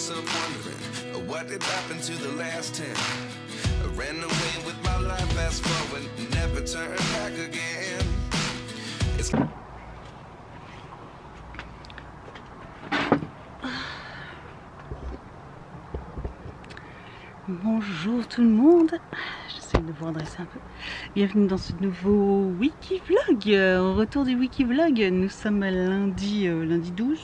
myself wondering what did happen to the last 10. I ran away with my life, fast forward, never turn back again. It's... Bonjour tout le monde, j'essaie de vous redresser un peu. Bienvenue dans ce nouveau Wikivlog, retour du Wikivlog. Nous sommes lundi 12.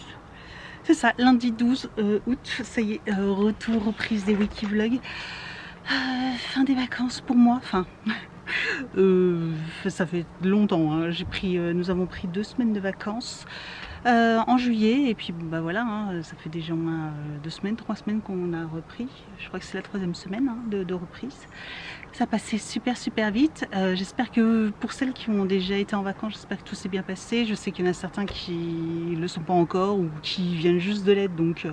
C'est ça, lundi 12 août, ça y est, retour, reprise des Wikivlogs. Fin des vacances pour moi, enfin, ça fait longtemps, hein. Nous avons pris 2 semaines de vacances en juillet, et puis bah voilà, hein, ça fait déjà au moins 2 semaines, 3 semaines qu'on a repris. Je crois que c'est la 3e semaine, hein, de reprise. Ça passait super vite. J'espère que pour celles qui ont déjà été en vacances, j'espère que tout s'est bien passé. Je sais qu'il y en a certains qui ne le sont pas encore ou qui viennent juste de l'être, donc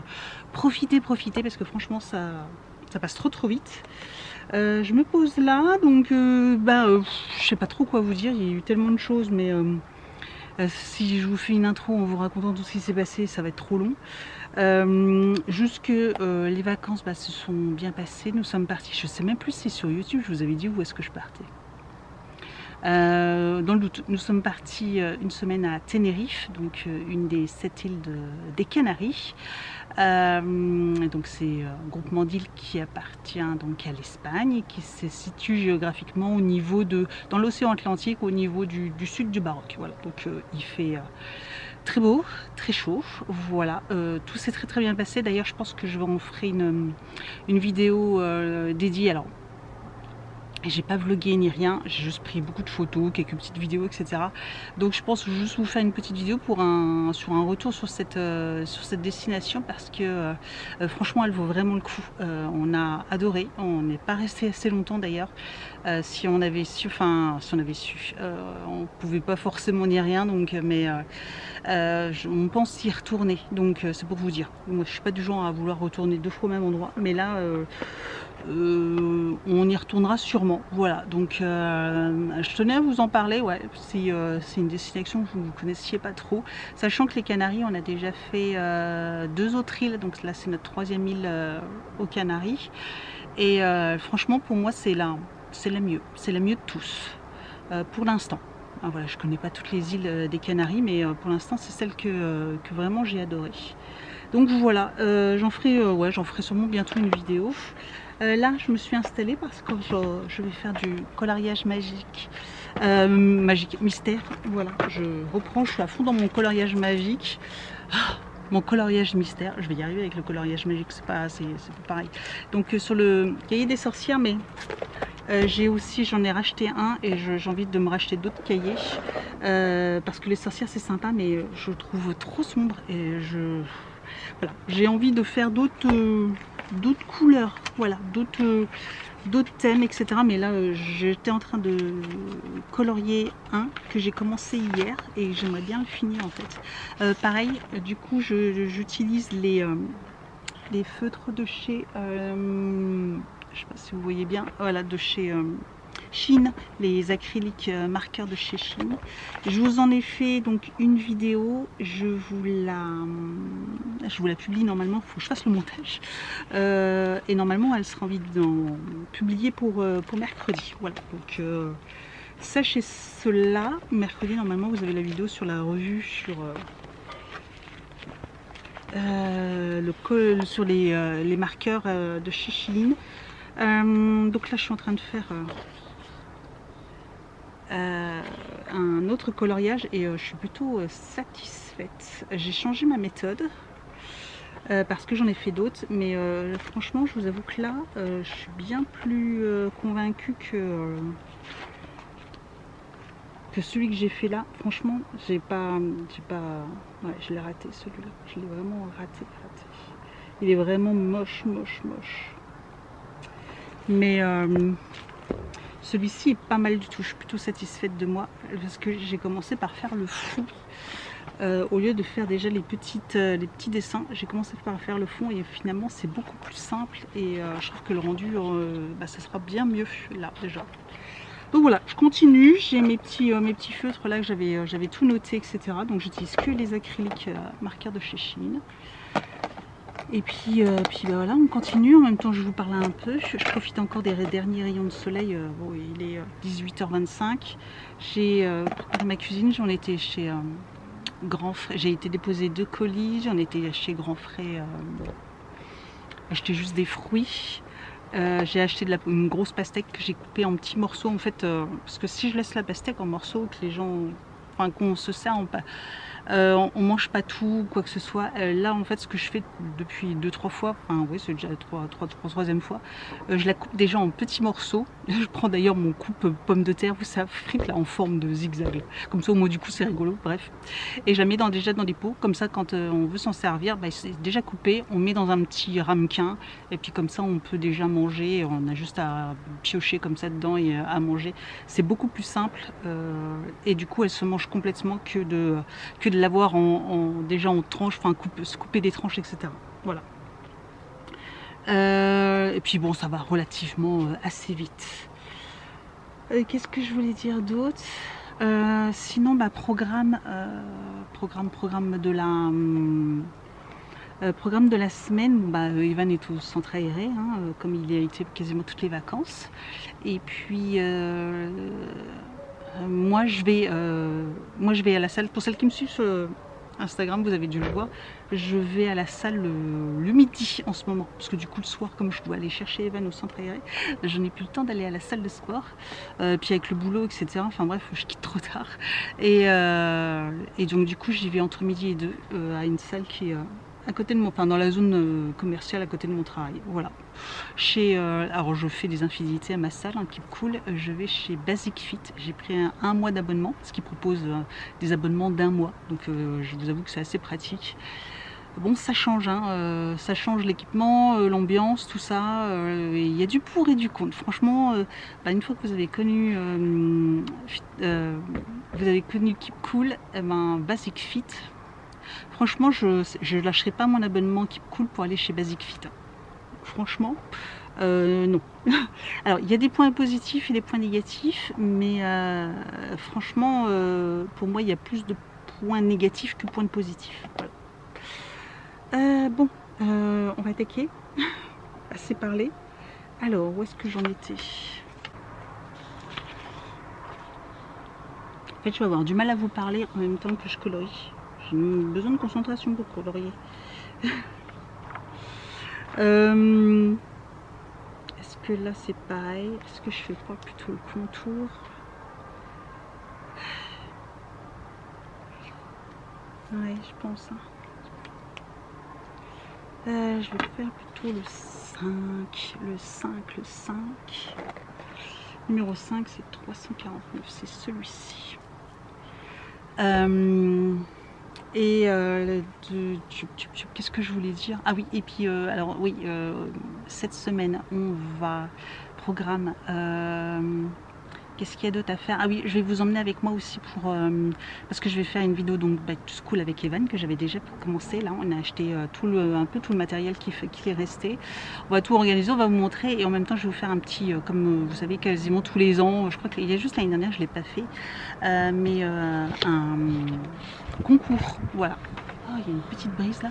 profitez parce que franchement ça passe trop vite. Je me pose là, donc je sais pas trop quoi vous dire, il y a eu tellement de choses, mais si je vous fais une intro en vous racontant tout ce qui s'est passé, ça va être trop long. Les vacances se sont bien passées, nous sommes partis, je sais même plus si sur YouTube je vous avais dit où est-ce que je partais. Dans le doute, nous sommes partis une semaine à Tenerife, donc une des 7 îles des Canaries. Donc c'est un groupement d'îles qui appartient donc à l'Espagne, qui se situe géographiquement au niveau dans l'océan Atlantique, au niveau du sud du Maroc. Voilà, donc il fait très beau, très chaud. Voilà, tout s'est très bien passé. D'ailleurs, je pense que je vous en ferai une vidéo dédiée. Alors, j'ai pas vlogué ni rien, j'ai juste pris beaucoup de photos, quelques petites vidéos, etc. Donc je pense juste vous faire une petite vidéo sur un retour sur cette destination, parce que franchement elle vaut vraiment le coup. On a adoré, on n'est pas resté assez longtemps d'ailleurs. Si on avait su, on pouvait pas forcément ni rien, donc on pense y retourner. Donc c'est pour vous dire. Moi je suis pas du genre à vouloir retourner 2 fois au même endroit, mais là on y retournera sûrement. Voilà, donc je tenais à vous en parler. Ouais, c'est une destination que vous ne connaissiez pas trop, sachant que les Canaries, on a déjà fait 2 autres îles, donc là c'est notre 3e île aux Canaries, et franchement pour moi c'est la mieux de tous pour l'instant. Voilà, je connais pas toutes les îles des Canaries, mais pour l'instant c'est celle que vraiment j'ai adoré. Donc voilà, j'en ferai sûrement bientôt une vidéo. Là, je me suis installée parce que je vais faire du coloriage magique, mystère. Voilà, je reprends, je suis à fond dans mon coloriage magique. Mon coloriage mystère, je vais y arriver avec le coloriage magique, c'est pas pareil. Donc sur le cahier des sorcières, mais j'en ai racheté un, et j'ai envie de me racheter d'autres cahiers, parce que les sorcières c'est sympa, mais je trouve trop sombre, et voilà, j'ai envie de faire d'autres couleurs, voilà, d'autres thèmes, etc. Mais là j'étais en train de colorier un que j'ai commencé hier, et j'aimerais bien le finir en fait. Pareil, du coup j'utilise les feutres de chez je sais pas si vous voyez bien, voilà, de chez Chine, les acryliques marqueurs de chez Chine. Je vous en ai fait donc une vidéo, je vous la publie normalement, il faut que je fasse le montage, et normalement elle sera publiée pour mercredi. Voilà, donc sachez cela, mercredi normalement vous avez la vidéo sur la revue, sur les marqueurs de chez Chine. Donc là je suis en train de faire un autre coloriage, et je suis plutôt satisfaite. J'ai changé ma méthode parce que j'en ai fait d'autres, mais franchement je vous avoue que là je suis bien plus convaincue que celui que j'ai fait là. Franchement je l'ai raté, celui-là, je l'ai vraiment raté. Il est vraiment moche, mais celui-ci est pas mal du tout. Je suis plutôt satisfaite de moi, parce que j'ai commencé par faire le fond au lieu de faire déjà les petits dessins. J'ai commencé par faire le fond, et finalement c'est beaucoup plus simple, et je trouve que le rendu ça sera bien mieux là déjà. Donc voilà, je continue. J'ai mes petits feutres là que j'avais tout noté, etc. Donc j'utilise que les acryliques marqueurs de chez Chine. Puis bah voilà, on continue. En même temps, je vous parle un peu. Je profite encore des derniers rayons de soleil. Bon, il est 18h25. J'ai préparé ma cuisine. J'en étais chez Grand Frais. J'ai été déposer 2 colis. J'en étais chez Grand Frais. Acheter juste des fruits. J'ai acheté une grosse pastèque que j'ai coupée en petits morceaux. En fait, parce que si je laisse la pastèque en morceaux, que les gens, enfin qu'on se sert en pas. On mange pas tout, quoi que ce soit. Là, en fait, ce que je fais depuis 2-3 fois, enfin, oui, c'est déjà la troisième fois, je la coupe déjà en petits morceaux. Je prends d'ailleurs mon coupe pomme de terre, vous savez, frite là, en forme de zigzag. Comme ça, au moins, du coup, c'est rigolo, bref. Et je la mets déjà dans des pots. Comme ça, quand on veut s'en servir, bah, c'est déjà coupé. On met dans un petit ramequin. Et puis, comme ça, on peut déjà manger. On a juste à piocher comme ça dedans et à manger. C'est beaucoup plus simple. Et du coup, elle se mange complètement que de l'avoir déjà en tranches, enfin se couper des tranches, etc. Voilà. Et puis bon, ça va relativement assez vite. Qu'est-ce que je voulais dire d'autre? Sinon, bah, programme de la semaine. Bah, Evan est au centre aéré, hein, comme il y a été quasiment toutes les vacances. Et puis moi je vais à la salle. Pour celles qui me suivent sur Instagram, vous avez dû le voir, je vais à la salle le midi en ce moment, parce que du coup le soir, comme je dois aller chercher Evan au centre aéré, je n'ai plus le temps d'aller à la salle de sport, puis avec le boulot, etc. Enfin bref, je quitte trop tard, et donc du coup j'y vais entre midi et 2 à une salle qui est à côté de enfin dans la zone commerciale à côté de mon travail. Voilà. Alors je fais des infidélités à ma salle, un Keep Cool. Je vais chez Basic Fit. J'ai pris un mois d'abonnement, ce qui propose des abonnements d'1 mois. Donc je vous avoue que c'est assez pratique. Bon, ça change, hein, ça change l'équipement, l'ambiance, tout ça. Il y a du pour et du contre. Franchement, bah, une fois que vous avez connu Keep Cool, ben, Basic Fit. Franchement, je lâcherai pas mon abonnement Keep Cool pour aller chez Basic Fit. Franchement, non. Alors, il y a des points positifs et des points négatifs, mais franchement, pour moi, il y a plus de points négatifs que points positifs. Voilà. Bon, on va attaquer. Assez parlé. Alors, où est-ce que j'en étais? En fait, je vais avoir du mal à vous parler en même temps que je colorie. J'ai besoin de concentration pour colorier. Est-ce que là c'est pareil? Est-ce que je fais pas plutôt le contour? Ouais, je pense. Hein. Je vais faire plutôt le 5. Le 5. Numéro 5, c'est 349. C'est celui-ci. Qu'est-ce que je voulais dire? Ah oui, et puis alors oui, cette semaine on va programme. Qu'est-ce qu'il y a d'autre à faire? Ah oui, je vais vous emmener avec moi aussi pour parce que je vais faire une vidéo donc Back to School avec Evan que j'avais déjà commencé. Là, on a acheté un peu tout le matériel qui est resté. On va tout organiser, on va vous montrer et en même temps je vais vous faire un petit, comme vous savez quasiment tous les ans. Je crois qu'il y a juste l'année dernière je l'ai pas fait, mais un concours. Voilà. Oh, il y a une petite brise là.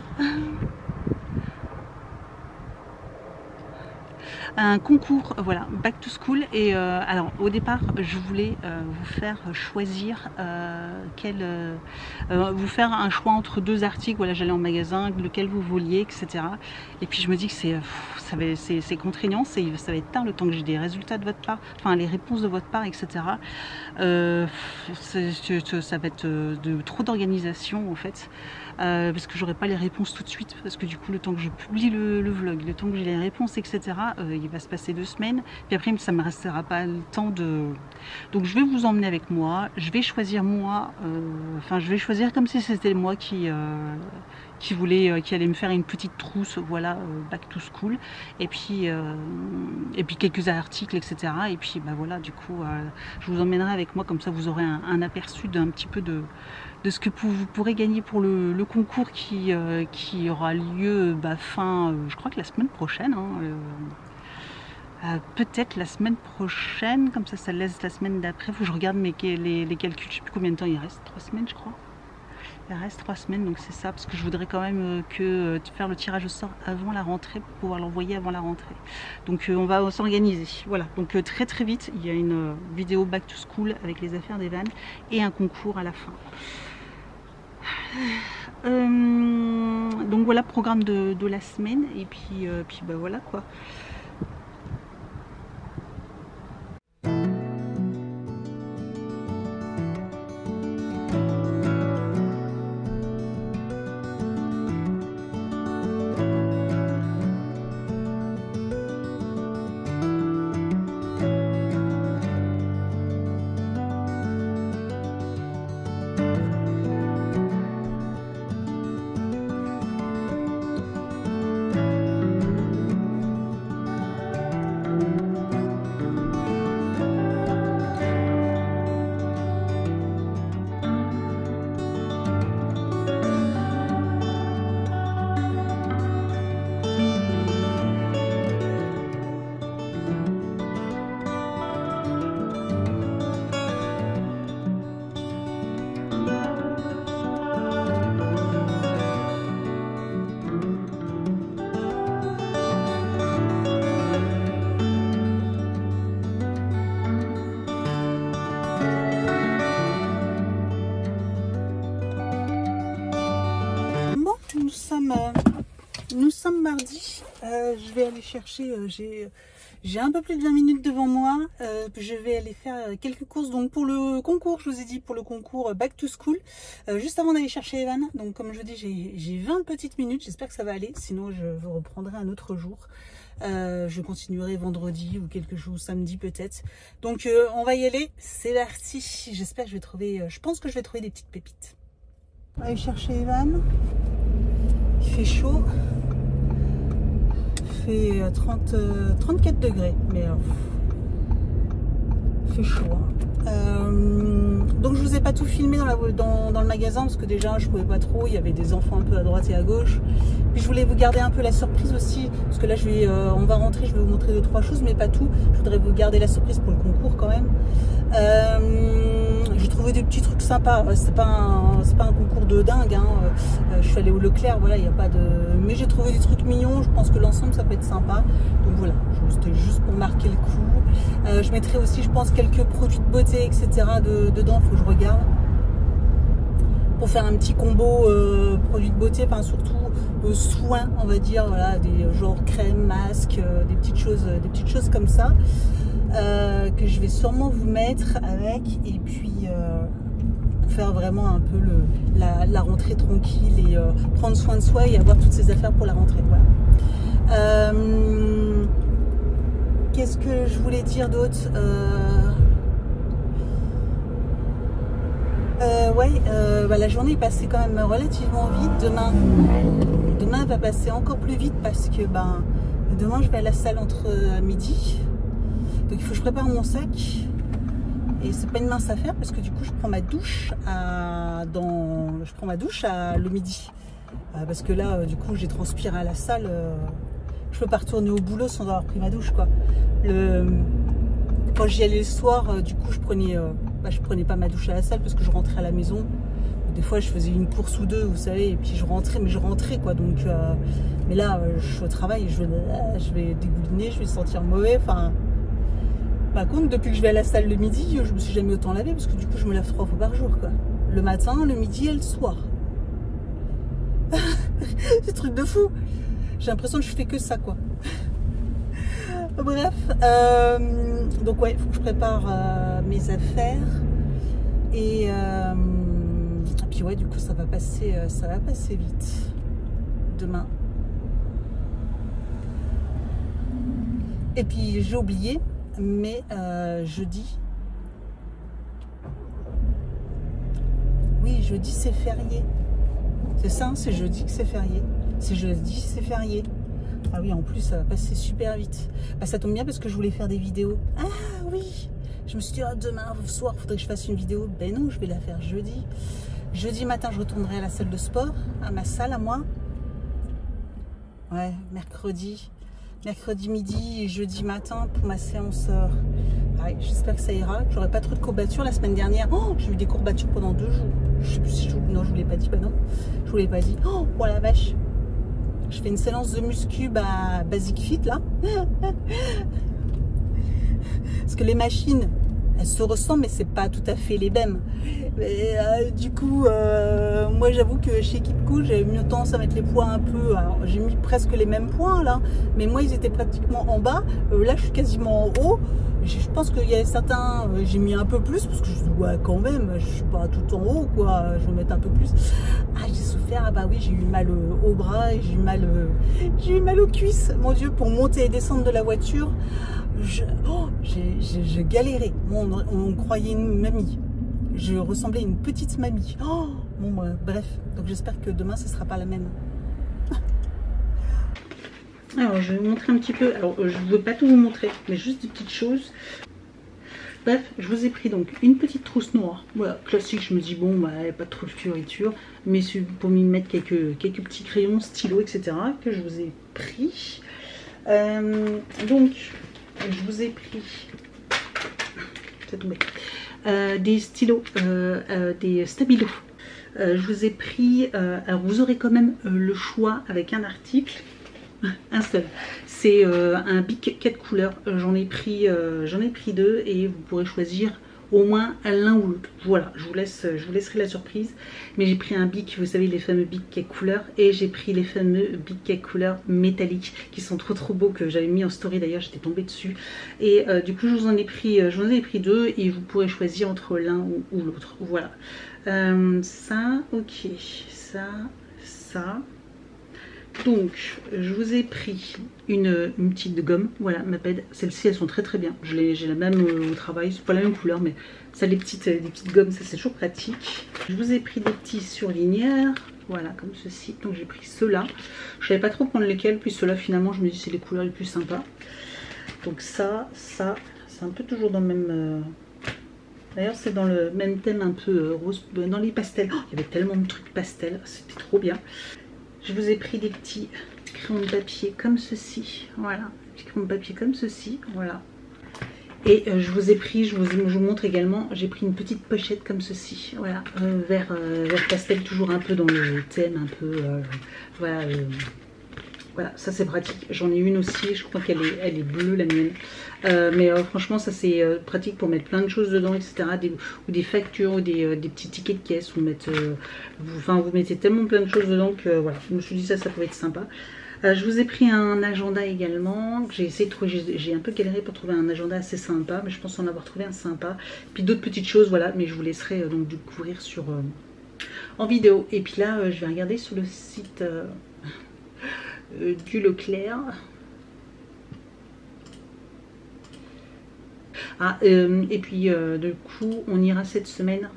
Un concours, voilà, Back to School. Et alors au départ je voulais vous faire choisir vous faire un choix entre 2 articles. Voilà, j'allais en magasin, lequel vous vouliez, etc. Et puis je me dis que c'est contraignant, ça va être tard le temps que j'ai des résultats de votre part, enfin les réponses de votre part, etc. Ça va être trop d'organisation en fait. Parce que j'aurai pas les réponses tout de suite, parce que du coup le temps que je publie le vlog, le temps que j'ai les réponses, etc., il va se passer 2 semaines, puis après ça me restera pas le temps de... Donc je vais vous emmener avec moi, je vais choisir moi, je vais choisir comme si c'était moi qui allait me faire une petite trousse, voilà, Back to School, et puis quelques articles, etc. Et puis bah voilà, du coup je vous emmènerai avec moi, comme ça vous aurez un aperçu d'un petit peu de ce que vous pourrez gagner pour le concours qui aura lieu fin, je crois que la semaine prochaine, hein, peut-être la semaine prochaine, comme ça laisse la semaine d'après. Faut que je regarde les calculs, je sais plus combien de temps il reste, 3 semaines je crois. Il reste 3 semaines, donc c'est ça, parce que je voudrais quand même faire le tirage au sort avant la rentrée pour pouvoir l'envoyer avant la rentrée. Donc on va s'organiser. Voilà, donc très très vite, il y a une vidéo back to school avec les affaires d'Evan et un concours à la fin. Donc voilà, programme de la semaine, et puis bah voilà quoi. Nous sommes mardi. Je vais aller chercher, j'ai un peu plus de 20 minutes devant moi. Je vais aller faire quelques courses donc pour le concours, je vous ai dit, pour le concours Back to School. Juste avant d'aller chercher Evan. Donc comme je dis, j'ai 20 petites minutes, j'espère que ça va aller. Sinon je vous reprendrai un autre jour. Je continuerai vendredi ou quelque chose, samedi peut-être. Donc on va y aller, c'est parti. J'espère que je vais trouver, je pense que je vais trouver des petites pépites. On va aller chercher Evan. Il fait chaud. Il fait 34 degrés, mais il fait chaud. Donc je vous ai pas tout filmé dans le magasin parce que déjà je pouvais pas trop, il y avait des enfants un peu à droite et à gauche. Puis je voulais vous garder un peu la surprise aussi, parce que là on va rentrer, je vais vous montrer 2-3 choses, mais pas tout. Je voudrais vous garder la surprise pour le concours quand même. J'ai trouvé des petits trucs sympas. C'est pas un concours de dingue, hein. Je suis allée au Leclerc, voilà, il n'y a pas de. Mais j'ai trouvé des trucs mignons. Je pense que l'ensemble ça peut être sympa. Donc voilà, c'était juste pour marquer le coup. Je mettrai aussi, je pense, quelques produits de beauté, etc. dedans. Faut que je regarde pour faire un petit combo produits de beauté, enfin surtout soins, on va dire, voilà, des genre crème, masque, des petites choses comme ça. Que je vais sûrement vous mettre avec, et puis pour faire vraiment un peu la rentrée tranquille et prendre soin de soi et avoir toutes ces affaires pour la rentrée. Voilà. Qu'est-ce que je voulais dire d'autre? La journée est passée quand même relativement vite. Demain va passer encore plus vite parce que demain je vais à la salle entre midi. Donc il faut que je prépare mon sac. Et c'est pas une mince affaire parce que du coup je prends ma douche le midi. Parce que là du coup j'ai transpiré à la salle. Je peux pas retourner au boulot sans avoir pris ma douche quoi. Quand j'y allais le soir, du coup je prenais pas ma douche à la salle parce que je rentrais à la maison. Des fois je faisais une course ou deux, vous savez, et puis je rentrais quoi. Donc mais là je suis au travail, je vais dégouliner, je vais sentir mauvais. Enfin, par contre, depuis que je vais à la salle le midi, je me suis jamais autant lavé parce que du coup je me lave 3 fois par jour quoi. Le matin, le midi et le soir. C'est un truc de fou. J'ai l'impression que je fais que ça quoi. Bref, donc ouais, il faut que je prépare mes affaires et puis ouais, du coup ça va passer vite demain. Et puis j'ai oublié, mais jeudi, oui, jeudi c'est férié. C'est ça, c'est jeudi que c'est férié. C'est jeudi, c'est férié. Ah oui, en plus, ça va passer super vite. Ça tombe bien parce que je voulais faire des vidéos. Ah oui, je me suis dit, demain soir, il faudrait que je fasse une vidéo. Ben non, je vais la faire jeudi. Jeudi matin, je retournerai à la salle de sport, à ma salle à moi. Ouais, mercredi midi et jeudi matin pour ma séance pareil, j'espère que ça ira. J'aurai pas trop de courbatures. La semaine dernière, oh, j'ai eu des courbatures pendant 2 jours. Je sais plus si non, je vous l'ai pas dit. Bah non, je vous l'ai pas dit. Oh la vache. Je fais une séance de muscu Basic Fit là. Parce que les machines, elles se ressemblent, mais c'est pas tout à fait les mêmes. Mais, du coup, moi j'avoue que chez KeepCool, j'ai eu tendance à mettre les poids un peu. Alors j'ai mis presque les mêmes poids là, mais moi ils étaient pratiquement en bas. Là je suis quasiment en haut. Je pense qu'il y a certains, j'ai mis un peu plus parce que je dis ouais quand même, je suis pas tout en haut quoi, je vais mettre un peu plus. Ah j'ai souffert, ah bah oui j'ai eu mal au bras, j'ai eu mal aux cuisses, mon Dieu, pour monter et descendre de la voiture. J'ai galéré. On croyait une mamie. Je ressemblais à une petite mamie. Oh, bon, bref. Donc j'espère que demain, ce ne sera pas la même. Alors, je vais vous montrer un petit peu. Alors, je ne veux pas tout vous montrer, mais juste des petites choses. Bref, je vous ai pris donc une petite trousse noire. Voilà, classique. Je me dis, bon, bah, il n'y a pas trop de fioriture. Mais c'est pour m'y mettre quelques petits crayons, stylos, etc. que je vous ai pris. Donc, je vous ai pris des stylos, des stabilos. Je vous ai pris, alors vous aurez quand même le choix avec un article, un seul. C'est un Bic 4 couleurs. J'en ai pris 2 et vous pourrez choisir au moins l'un ou l'autre. Voilà, je vous laisserai la surprise. Mais j'ai pris un Bic, vous savez, les fameux Bic 4 couleurs, et j'ai pris les fameux Bic 4 couleurs métalliques qui sont trop beaux, que j'avais mis en story d'ailleurs, j'étais tombée dessus. Et du coup, je vous en ai pris 2 et vous pourrez choisir entre l'un ou l'autre. Voilà. Ça, ok, ça. Donc, je vous ai pris une petite gomme, voilà, ma pède. Celles-ci, elles sont très bien. J'ai la même au travail, c'est pas la même couleur, mais ça, des petites gommes, ça c'est toujours pratique. Je vous ai pris des petits surligneurs, voilà, comme ceci. Donc j'ai pris ceux-là. Je savais pas trop prendre lesquels, puis ceux-là, finalement, je me dis c'est les couleurs les plus sympas. Donc ça, c'est un peu toujours dans le même... D'ailleurs, c'est dans le même thème un peu rose, dans les pastels. Oh, il y avait tellement de trucs pastels, c'était trop bien. Je vous ai pris des petits crayons de papier comme ceci, voilà, des crayons de papier comme ceci, voilà. Et je vous ai pris, je vous montre également, j'ai pris une petite pochette comme ceci, voilà, vert pastel, toujours un peu dans le thème, un peu, voilà, voilà, ça c'est pratique. J'en ai une aussi, je crois qu'elle est bleue la mienne. Mais franchement ça c'est pratique pour mettre plein de choses dedans, etc. Ou des factures ou des petits tickets de caisse. Vous mettez tellement plein de choses dedans que voilà, je me suis dit ça pouvait être sympa. Je vous ai pris un agenda également. J'ai essayé de trouver, j'ai un peu galéré pour trouver un agenda assez sympa, mais je pense en avoir trouvé un sympa. Puis d'autres petites choses, voilà, mais je vous laisserai donc découvrir en vidéo. Et puis là je vais regarder sur le site du Leclerc. Ah, et puis du coup on ira cette semaine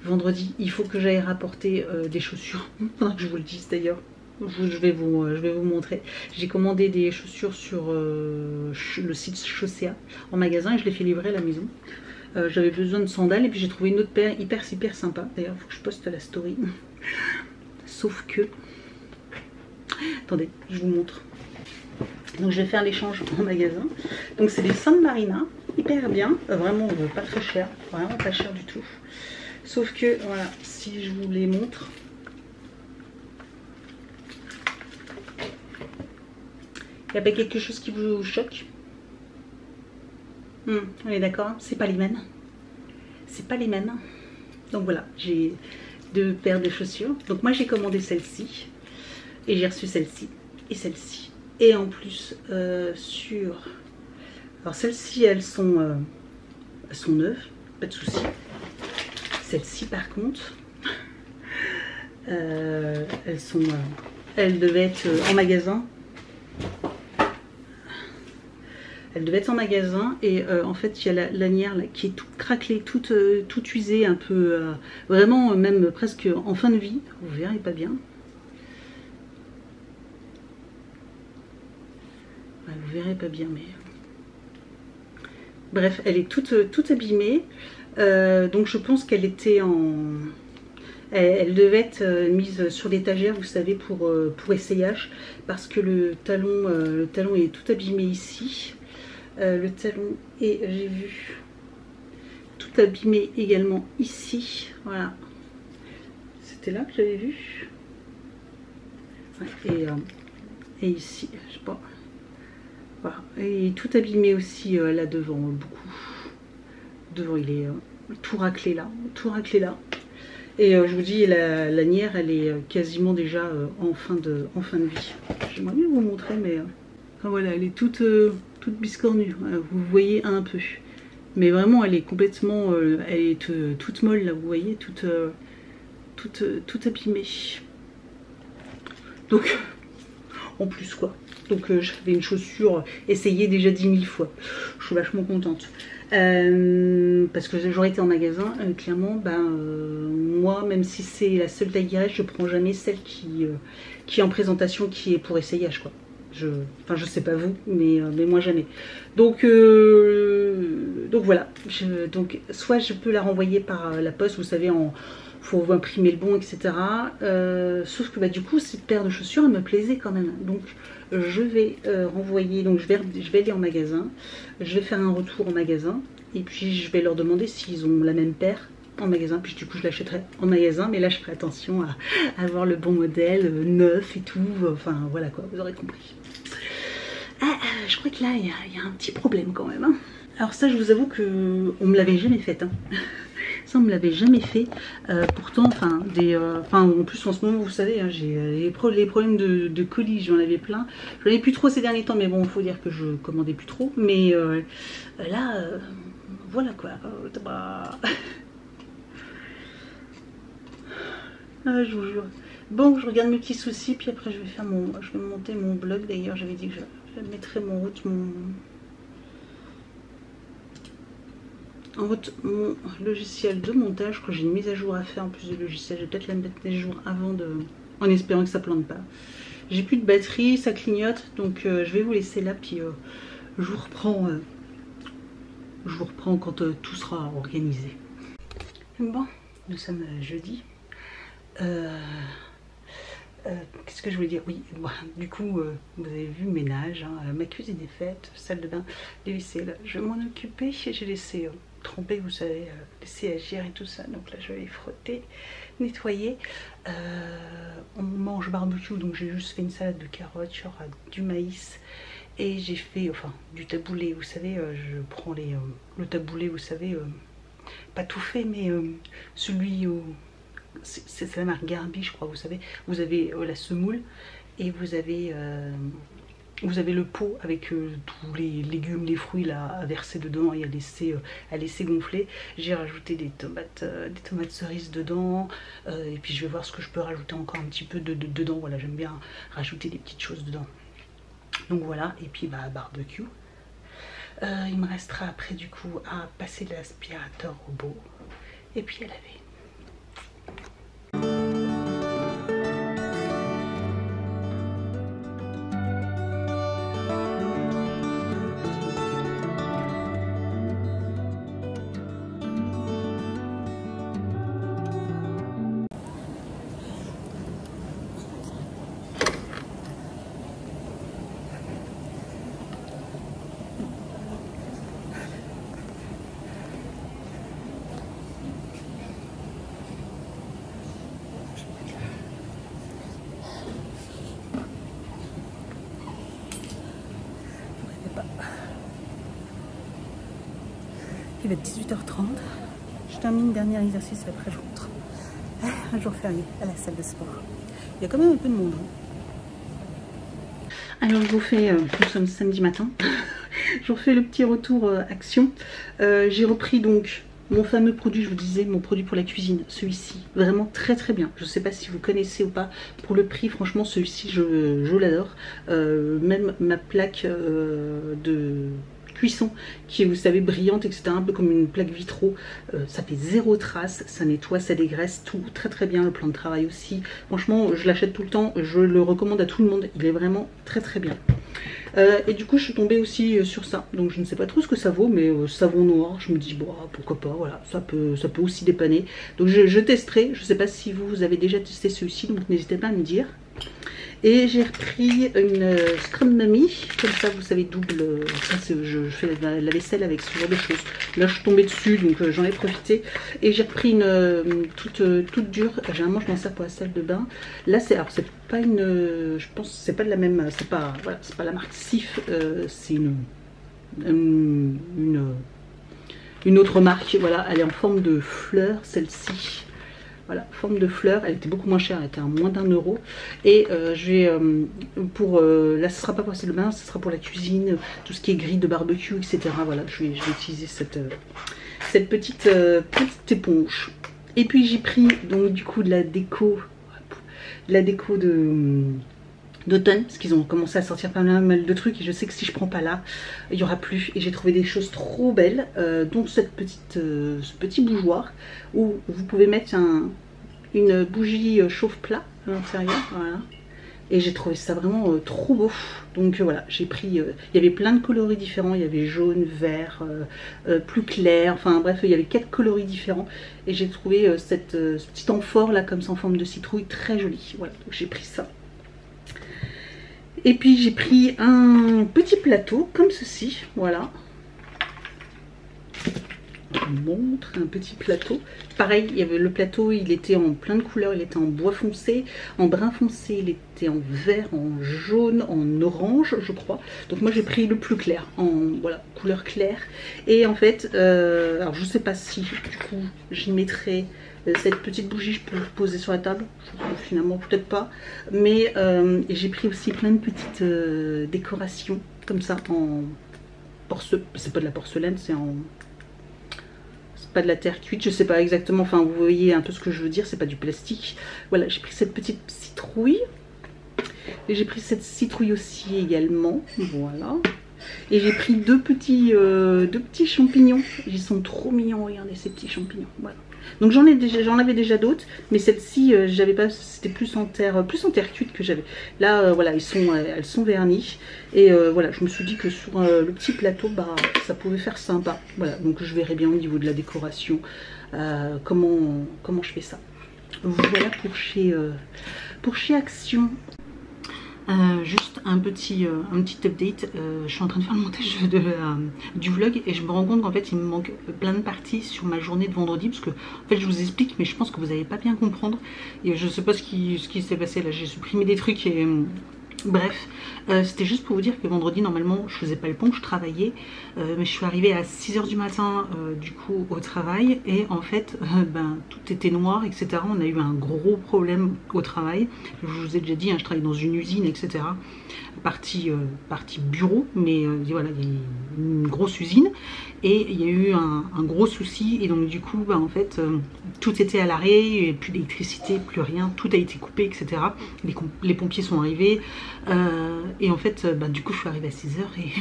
vendredi. Il faut que j'aille rapporter des chaussures. Faudra que je vous le dise d'ailleurs. Je vais vous montrer. J'ai commandé des chaussures sur le site Chaussea en magasin et je les fais livrer à la maison. J'avais besoin de sandales et puis j'ai trouvé une autre paire hyper sympa. D'ailleurs il faut que je poste la story. Sauf que... Attendez, je vous montre. Donc je vais faire l'échange en magasin. Donc c'est des San Marina, hyper bien, vraiment pas très cher, vraiment pas cher du tout. Sauf que voilà, si je vous les montre, il n'y a pas quelque chose qui vous choque? On est d'accord, c'est pas les mêmes. C'est pas les mêmes. Donc voilà, j'ai 2 paires de chaussures. Donc moi j'ai commandé celle-ci et j'ai reçu celle-ci et celle-ci. Et en plus alors celles-ci elles sont neuves, pas de souci. Celles-ci par contre elles devaient être en magasin. Elles devaient être en magasin et en fait il y a la lanière là, qui est toute craquelée, toute usée, un peu vraiment même presque en fin de vie. Vous verrez pas bien. Vous verrez pas bien, mais bref, elle est toute abîmée. Donc je pense qu'elle était elle devait être mise sur l'étagère, vous savez, pour essayage, parce que le talon est tout abîmé ici. le talon, et j'ai vu tout abîmé également ici, voilà, c'était là que j'avais vu, ouais, et ici, je sais pas, voilà, et tout abîmé aussi là devant, beaucoup, devant il est tout raclé là, et je vous dis, la lanière elle est quasiment déjà en fin de vie. J'aimerais bien vous montrer, mais enfin, voilà, elle est toute biscornue, vous voyez un peu. Mais vraiment, elle est complètement, elle est toute molle là, vous voyez, toute abîmée. Donc, en plus quoi. Donc j'avais une chaussure essayée déjà 10 000 fois. Je suis vachement contente. Parce que j'aurais été en magasin, clairement, moi, même si c'est la seule taille qui reste, je prends jamais celle qui est en présentation, qui est pour essayage quoi. Enfin, je sais pas vous, mais moi jamais. Donc voilà. Donc soit je peux la renvoyer par la poste, vous savez, faut imprimer le bon, etc. Sauf que du coup, cette paire de chaussures, elle me plaisait quand même. Donc je vais renvoyer. Donc je vais aller en magasin. Je vais faire un retour en magasin. Et puis je vais leur demander s'ils ont la même paire en magasin, puis du coup je l'achèterai en magasin, mais là je ferai attention à avoir le bon modèle, neuf et tout, enfin voilà quoi, vous aurez compris. Je crois que là il y a un petit problème quand même, hein. Alors ça, je vous avoue que on me l'avait jamais fait, hein. Ça on me l'avait jamais fait, pourtant enfin en plus en ce moment vous savez, hein, j'ai les problèmes de colis, j'en avais plein, j'en avais plus trop ces derniers temps, mais bon, il faut dire que je commandais plus trop, mais là voilà quoi. Je vous jure. Bon, je regarde mes petits soucis, puis après je vais monter mon blog. D'ailleurs, j'avais dit que je mettrais en route mon logiciel de montage. Quand j'ai une mise à jour à faire en plus de logiciel, je vais peut-être la mettre à jour avant en espérant que ça plante pas. J'ai plus de batterie, ça clignote, donc je vais vous laisser là, puis je vous reprends quand tout sera organisé. Bon, nous sommes jeudi. Qu'est-ce que je voulais dire? Oui, du coup, vous avez vu ménage, hein, ma cuisine est faite, salle de bain, les vaisselles, je vais m'en occuper. J'ai laissé tremper, vous savez, laisser agir et tout ça. Donc là, je vais les frotter, nettoyer. On mange barbecue, donc j'ai juste fait une salade de carottes, il y aura du maïs. Et j'ai fait, enfin, du taboulé, vous savez, je prends le taboulé, vous savez, pas tout fait, mais celui où... C'est la marque Garbi, je crois, vous savez. Vous avez la semoule et vous avez le pot avec tous les légumes, les fruits là, à verser dedans et à laisser gonfler. J'ai rajouté des tomates cerises dedans, et puis je vais voir ce que je peux rajouter encore un petit peu dedans. Voilà, j'aime bien rajouter des petites choses dedans. Donc voilà, et puis barbecue. Il me restera après du coup à passer l'aspirateur robot et puis à laver. Il va être 18h30. Je termine le dernier exercice et après je rentre. Un jour férié à la salle de sport. Il y a quand même un peu de monde. Alors je vous fais, nous sommes samedi matin, je vous fais le petit retour action. J'ai repris donc mon fameux produit, je vous disais, mon produit pour la cuisine, celui-ci, vraiment très très bien. Je ne sais pas si vous connaissez ou pas, pour le prix, franchement celui-ci je l'adore. Même ma plaque de cuisson qui est, vous savez, brillante, etc., un peu comme une plaque vitro, ça fait zéro trace, ça nettoie, ça dégraisse, tout très très bien. Le plan de travail aussi, franchement je l'achète tout le temps, je le recommande à tout le monde, il est vraiment très très bien. Et du coup je suis tombée aussi sur ça, donc je ne sais pas trop ce que ça vaut, mais savon noir, je me dis bon, pourquoi pas, voilà, ça peut aussi dépanner. Donc je testerai, je ne sais pas si vous avez déjà testé celui-ci, donc n'hésitez pas à me dire. Et j'ai repris une Scrum Mamie, comme ça vous savez double, je fais la vaisselle avec ce genre de choses. Là je suis tombée dessus donc j'en ai profité. Et j'ai repris une toute dure, généralement je m'en sers pour la salle de bain. Là c'est pas une, je pense c'est pas de la même, c'est pas la marque Sif, c'est une autre marque, voilà, elle est en forme de fleur celle-ci. Voilà, forme de fleur, elle était beaucoup moins chère, elle était à moins d'1 €. Et je vais là ce sera pas pour la salle de bain, ce sera pour la cuisine, tout ce qui est grille de barbecue, etc. Voilà, je vais utiliser cette petite éponge. Et puis j'ai pris donc du coup de la déco d'automne, parce qu'ils ont commencé à sortir pas mal de trucs et je sais que si je prends pas là, il y aura plus. Et j'ai trouvé des choses trop belles, dont ce petit bougeoir où vous pouvez mettre une bougie chauffe-plat à l'intérieur, voilà. Et j'ai trouvé ça vraiment trop beau. Donc voilà, j'ai pris, il y avait plein de coloris différents, il y avait jaune, vert, plus clair, enfin bref, il y avait 4 coloris différents. Et j'ai trouvé ce petit amphore là, comme ça en forme de citrouille, très joli. Voilà, donc j'ai pris ça. Et puis j'ai pris un petit plateau comme ceci, voilà. Je vous montre un petit plateau. Pareil, il y avait le plateau, il était en plein de couleurs, il était en bois foncé, en brun foncé, il était en vert, en jaune, en orange, je crois. Donc moi j'ai pris le plus clair, en voilà, couleur claire. Et en fait, alors je sais pas si du coup j'y mettrai cette petite bougie, je peux poser sur la table, finalement peut-être pas, mais j'ai pris aussi plein de petites décorations comme ça en porcelaine, c'est pas de la porcelaine, c'est pas de la terre cuite, je sais pas exactement, enfin vous voyez un peu ce que je veux dire, c'est pas du plastique. Voilà, j'ai pris cette petite citrouille et j'ai pris cette citrouille aussi également, voilà. Et j'ai pris deux petits champignons, ils sont trop mignons, regardez ces petits champignons, voilà. Donc j'en avais déjà d'autres, mais celle-ci j'avais pas, c'était plus en terre cuite que j'avais. Là voilà, elles sont vernies et voilà, je me suis dit que sur le petit plateau, bah ça pouvait faire sympa. Voilà, donc je verrai bien au niveau de la décoration comment je fais ça. Voilà pour chez Action. Juste un petit update, je suis en train de faire le montage du vlog et je me rends compte qu'en fait il me manque plein de parties sur ma journée de vendredi, parce que en fait je vous explique mais je pense que vous n'allez pas bien comprendre et je sais pas ce qui s'est passé là, j'ai supprimé des trucs et bref, c'était juste pour vous dire que vendredi normalement je faisais pas le pont, je travaillais, mais je suis arrivée à 6 h du matin du coup au travail et en fait ben, tout était noir, etc. On a eu un gros problème au travail, je vous ai déjà dit, hein, je travaille dans une usine, etc. Partie bureau, mais voilà, il y a une grosse usine et il y a eu un gros souci et donc du coup bah, en fait tout était à l'arrêt, plus d'électricité, plus rien, tout a été coupé, etc. Les pompiers sont arrivés et en fait bah, du coup je suis arrivée à 6 h et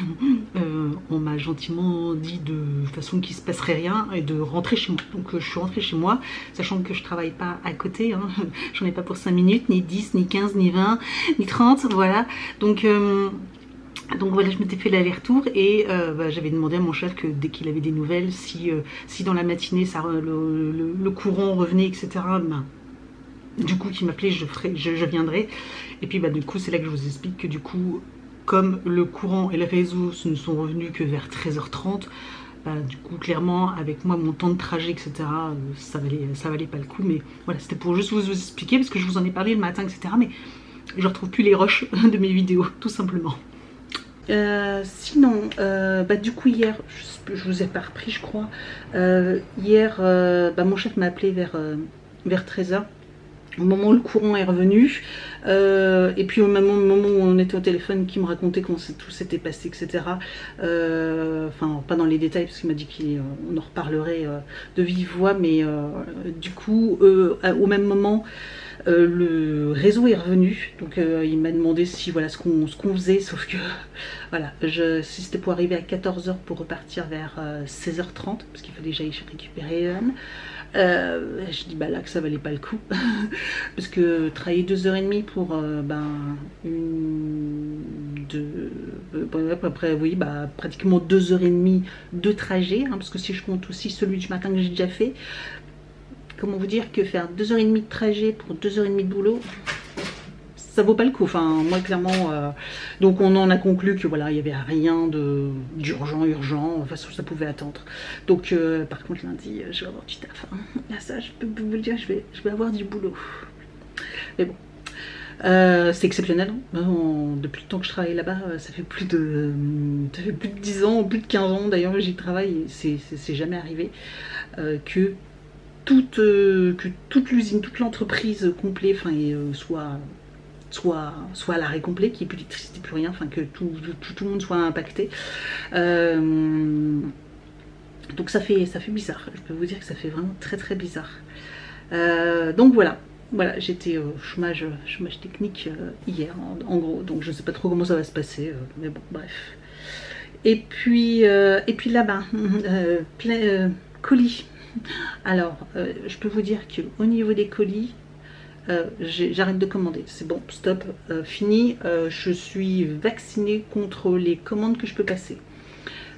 on m'a gentiment dit de façon qu'il se passerait rien et de rentrer chez moi. Donc je suis rentrée chez moi, sachant que je travaille pas à côté, hein. J'en ai pas pour 5 minutes, ni 10, ni 15, ni 20, ni 30, voilà. Donc voilà, je m'étais fait l'aller-retour et bah, j'avais demandé à mon chef que dès qu'il avait des nouvelles, si dans la matinée le courant revenait, etc. Ben, du coup qu'il m'appelait, je viendrai. Et puis bah, du coup c'est là que je vous explique que du coup comme le courant et le réseau ne sont revenus que vers 13 h 30, bah, du coup clairement avec moi mon temps de trajet, etc. ça valait pas le coup. Mais voilà, c'était pour juste vous expliquer parce que je vous en ai parlé le matin, etc. Mais je retrouve plus les rushs de mes vidéos tout simplement. Sinon bah, du coup hier je vous ai pas repris je crois, hier bah, mon chef m'a appelé vers 13 h au moment où le courant est revenu, et puis au moment où on était au téléphone, qui me racontait comment tout s'était passé, etc. Enfin pas dans les détails parce qu'il m'a dit qu'on en reparlerait de vive voix, mais du coup au même moment le réseau est revenu, donc il m'a demandé si voilà ce qu'on faisait, sauf que voilà, si c'était pour arriver à 14 h pour repartir vers 16 h 30 parce qu'il fallait que j'aille récupérer Anne. Je dis bah là que ça valait pas le coup parce que travailler 2 h 30 pour après oui bah pratiquement 2 h 30 de trajet, hein, parce que si je compte aussi celui du matin que j'ai déjà fait, comment vous dire que faire 2 h 30 de trajet pour 2 h 30 de boulot, ça vaut pas le coup. Enfin, moi clairement, donc on en a conclu que voilà, il y avait rien d'urgent, enfin ça pouvait attendre. Donc par contre lundi, je vais avoir du taf. Hein. Là ça, je peux vous le dire, je vais avoir du boulot. Mais bon. C'est exceptionnel, hein. Depuis le temps que je travaille là-bas, ça fait plus de 10 ans, plus de 15 ans d'ailleurs j'y travaille, et c'est jamais arrivé que toute l'usine, toute l'entreprise complète, enfin, soit à l'arrêt complet, qu'il n'y ait plus d'électricité, plus rien, enfin que tout le monde soit impacté. Donc ça fait bizarre, je peux vous dire que ça fait vraiment très très bizarre. Donc voilà. Voilà, j'étais au chômage technique hier, en gros, donc je ne sais pas trop comment ça va se passer, mais bon, bref. Et puis là-bas, colis. Alors, je peux vous dire qu'au niveau des colis, j'arrête de commander, c'est bon, stop, fini, je suis vaccinée contre les commandes que je peux passer.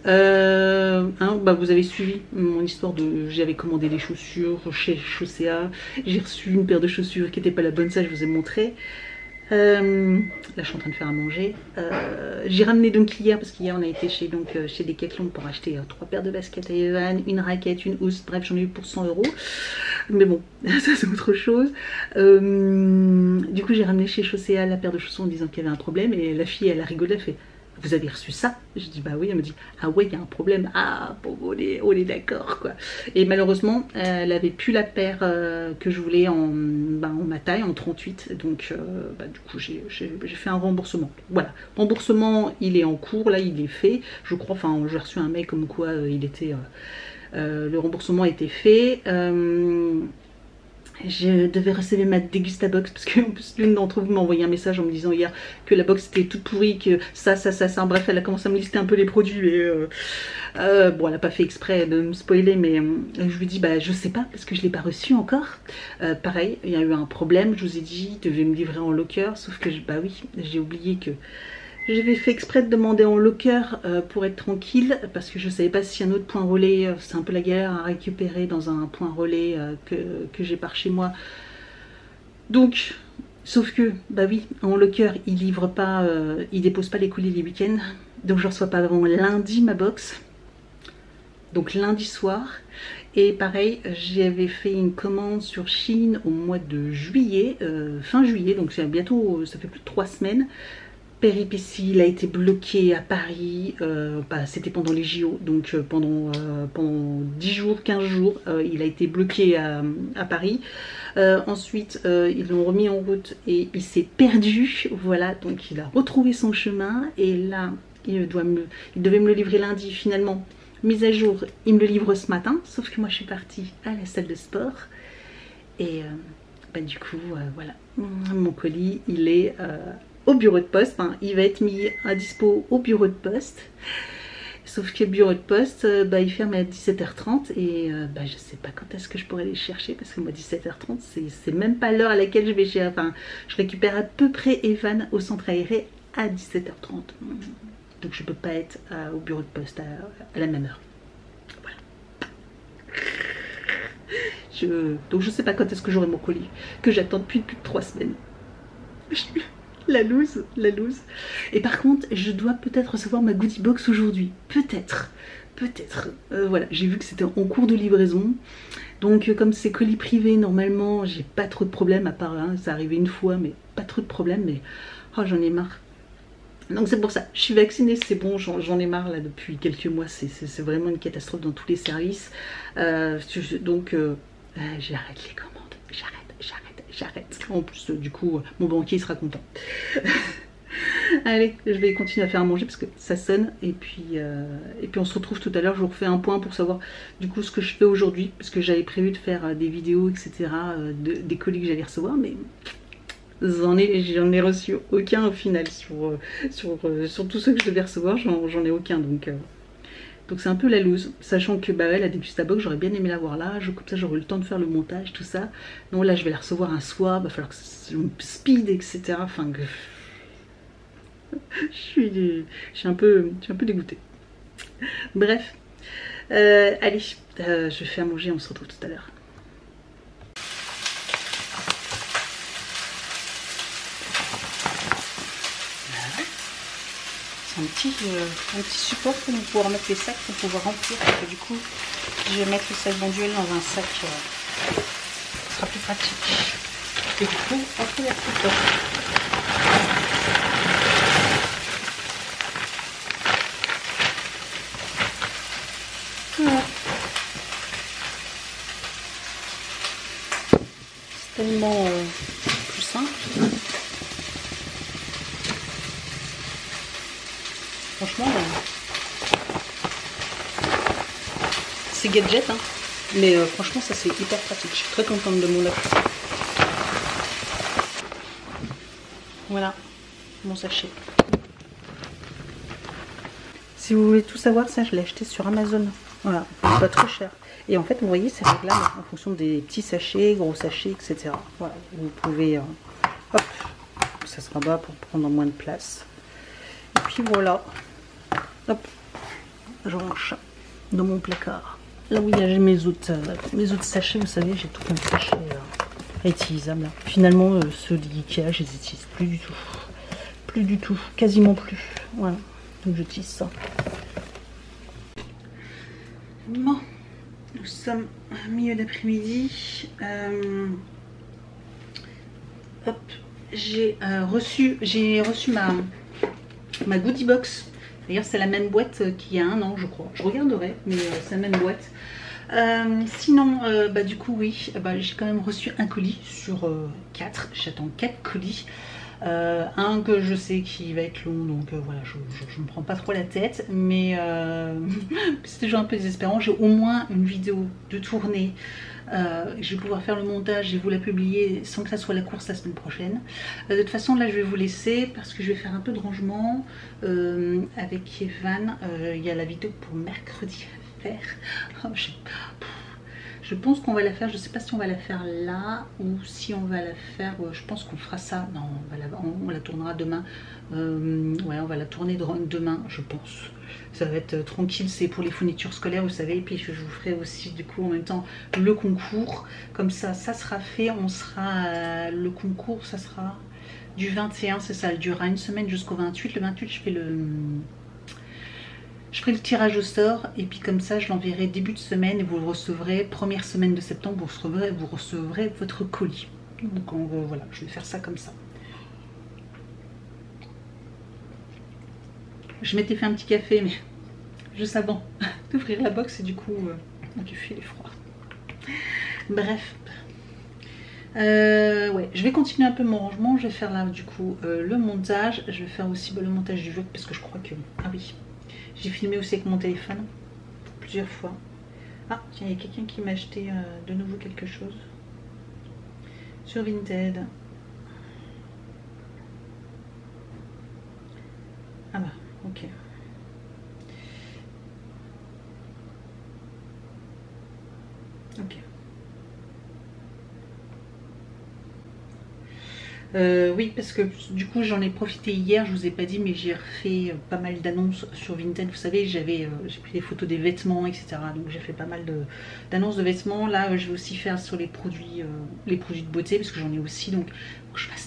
Vous avez suivi mon histoire de j'avais commandé des chaussures chez Chaussea, j'ai reçu une paire de chaussures qui n'était pas la bonne, ça je vous ai montré. Là je suis en train de faire à manger. J'ai ramené donc hier, parce qu'hier on a été chez Decathlon pour acheter 3 paires de baskets à Evan, une raquette, une housse, bref j'en ai eu pour 100 €. Mais bon, ça c'est autre chose. Du coup j'ai ramené chez Chaussea la paire de chaussons en disant qu'il y avait un problème, et la fille elle a rigolé, elle fait: vous avez reçu ça? Je dis bah oui. Elle me dit ah ouais, il y a un problème. Ah bon, on est d'accord quoi. Et malheureusement elle avait plus la paire que je voulais en ma taille, en 38. Donc du coup j'ai fait un remboursement. Voilà, remboursement il est en cours, là il est fait je crois. Enfin j'ai reçu un mail comme quoi le remboursement était fait. Je devais recevoir ma Dégustabox, parce qu'en plus l'une d'entre vous m'a envoyé un message en me disant hier que la box était toute pourrie, que ça, bref elle a commencé à me lister un peu les produits, et bon elle n'a pas fait exprès de me spoiler, mais je lui dis bah je sais pas parce que je l'ai pas reçu encore. Pareil, il y a eu un problème, je vous ai dit, il devait me livrer en locker, sauf que bah oui, j'ai oublié que j'avais fait exprès de demander en locker pour être tranquille, parce que je ne savais pas si un autre point relais, c'est un peu la galère à récupérer dans un point relais que j'ai par chez moi. Donc, sauf que, bah oui, en locker, il livre pas, il dépose pas les colis les week-ends, donc je reçois pas avant lundi ma box, donc lundi soir. Et pareil, j'avais fait une commande sur Chine au mois de juillet, fin juillet, donc c'est bientôt, ça fait plus de 3 semaines. Péripétie, il a été bloqué à Paris, c'était pendant les JO, donc pendant 10 jours, 15 jours, il a été bloqué à Paris. Ensuite, ils l'ont remis en route et il s'est perdu, voilà, donc il a retrouvé son chemin, et là, il devait me le livrer lundi, finalement, mise à jour, il me le livre ce matin, sauf que moi je suis partie à la salle de sport, et du coup, voilà, mon colis, il est au bureau de poste, enfin, il va être mis à dispo au bureau de poste, sauf que le bureau de poste, il ferme à 17h30, et je sais pas quand est-ce que je pourrais les chercher, parce que moi 17h30 c'est même pas l'heure à laquelle je vais chez, enfin je récupère à peu près Evan au centre aéré à 17h30, donc je peux pas être au bureau de poste à la même heure. Voilà. Donc je sais pas quand est-ce que j'aurai mon colis, que j'attends depuis plus de 3 semaines. La loose. Et par contre, je dois peut-être recevoir ma goodie box aujourd'hui. Peut-être. Voilà, j'ai vu que c'était en cours de livraison. Donc comme c'est colis privé, normalement, j'ai pas trop de problèmes, à part, ça arrivait une fois, mais pas trop de problèmes, mais oh, j'en ai marre. Donc c'est pour ça, je suis vaccinée, c'est bon, j'en ai marre là depuis quelques mois, c'est vraiment une catastrophe dans tous les services. Donc j'arrête les commandes, j'arrête. En plus, du coup, mon banquier sera content. Allez, je vais continuer à faire à manger parce que ça sonne. Et puis on se retrouve tout à l'heure. Je vous refais un point pour savoir du coup ce que je fais aujourd'hui. Parce que j'avais prévu de faire des vidéos, etc. Des colis que j'allais recevoir. Mais j'en ai reçu aucun au final. Sur tous ceux que je devais recevoir, j'en ai aucun. Donc c'est un peu la loose, sachant que la Dégustabox, j'aurais bien aimé l'avoir là, comme ça j'aurais eu le temps de faire le montage, tout ça. Non, là je vais la recevoir un soir, va falloir que je speed, etc. Enfin, je suis un peu dégoûtée. Bref, allez, je fais à manger, on se retrouve tout à l'heure. un petit support pour pouvoir mettre les sacs, pour pouvoir remplir. Parce que du coup, je vais mettre le sac Bonduelle dans un sac, ce sera plus pratique. Et du coup, on peut la couper. Voilà. C'est tellement plus simple. Franchement, c'est gadget, hein. Mais franchement, ça c'est hyper pratique. Je suis très contente de mon appui. Voilà, mon sachet. Si vous voulez tout savoir, ça je l'ai acheté sur Amazon. Voilà, pas trop cher. Et en fait, vous voyez, c'est réglable en fonction des petits sachets, gros sachets, etc. Voilà, vous pouvez, hop, ça se rabat pour prendre moins de place. Et puis voilà, hop, je range dans mon placard. Là où il y a mes autres sachets, vous savez, j'ai tout un sachet réutilisable. Finalement, ceux d'Ikea, je les utilise plus du tout. Plus du tout, quasiment plus. Voilà, donc j'utilise ça. Bon, nous sommes au milieu d'après-midi. Hop, j'ai reçu ma goodie box. D'ailleurs, c'est la même boîte qu'il y a 1 an, je crois. Je regarderai, mais c'est la même boîte. Sinon, bah, du coup, oui, bah, j'ai quand même reçu un colis sur 4. J'attends 4 colis. Un que je sais qui va être long, donc voilà, je me prends pas trop la tête, mais c'est toujours un peu désespérant. J'ai au moins une vidéo de tournée. Je vais pouvoir faire le montage et vous la publier sans que ça soit la course la semaine prochaine. De toute façon, là je vais vous laisser parce que je vais faire un peu de rangement avec Evan. Il y a la vidéo pour mercredi à faire. Oh, je pense qu'on va la faire, je ne sais pas si on va la faire là ou si on va la faire, je pense qu'on fera ça, non, on la tournera demain. Ouais, on va la tourner demain, je pense. Ça va être tranquille, c'est pour les fournitures scolaires, vous savez, et puis je vous ferai aussi du coup en même temps le concours. Comme ça, ça sera fait, on sera, le concours, ça sera du 21, c'est ça, elle durera une semaine jusqu'au 28. Le 28, je ferai le tirage au sort et puis comme ça je l'enverrai début de semaine et vous le recevrez première semaine de septembre, vous recevrez votre colis. Donc voilà, je vais faire ça comme ça. Je m'étais fait un petit café mais juste avant d'ouvrir la box et du coup du filet froid. Bref. Ouais, je vais continuer un peu mon rangement, je vais faire là du coup le montage, je vais faire aussi le montage du vlog parce que je crois que, ah oui, j'ai filmé aussi avec mon téléphone plusieurs fois. Ah tiens, il y a quelqu'un qui m'a acheté de nouveau quelque chose sur Vinted. Ah bah ok. Ok. Oui, parce que du coup j'en ai profité hier, je vous ai pas dit, mais j'ai refait pas mal d'annonces sur Vinted. Vous savez, j'ai pris des photos des vêtements, etc. Donc j'ai fait pas mal d'annonces de vêtements. Là, je vais aussi faire sur les produits de beauté, parce que j'en ai aussi. Donc faut que je fasse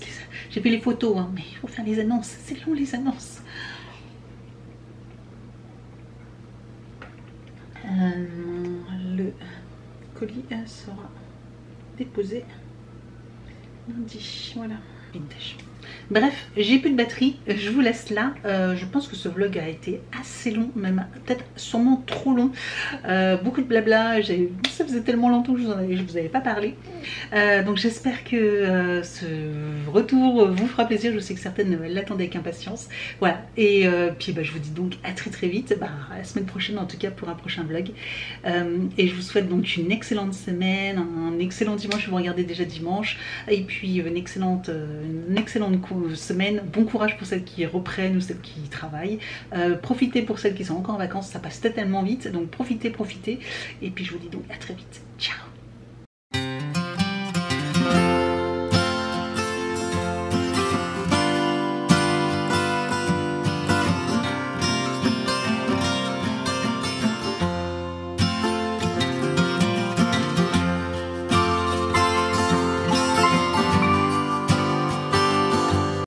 j'ai fait les photos, hein, mais il faut faire les annonces. C'est long les annonces. Le colis sera déposé lundi. Voilà. Vintage. Bref, j'ai plus de batterie, je vous laisse là. Je pense que ce vlog a été assez long, même peut-être sûrement trop long. Beaucoup de blabla, ça faisait tellement longtemps que je vous avais pas parlé. Donc j'espère que ce retour vous fera plaisir. Je sais que certaines l'attendaient avec impatience. Voilà, et puis bah, je vous dis donc à très vite, à la semaine prochaine en tout cas pour un prochain vlog. Et je vous souhaite donc une excellente semaine, un excellent dimanche, vous regardez déjà dimanche, et puis une excellente semaine. Bon courage pour celles qui reprennent ou celles qui travaillent. Profitez pour celles qui sont encore en vacances, ça passe tellement vite, donc profitez. Et puis je vous dis donc à très vite. Ciao.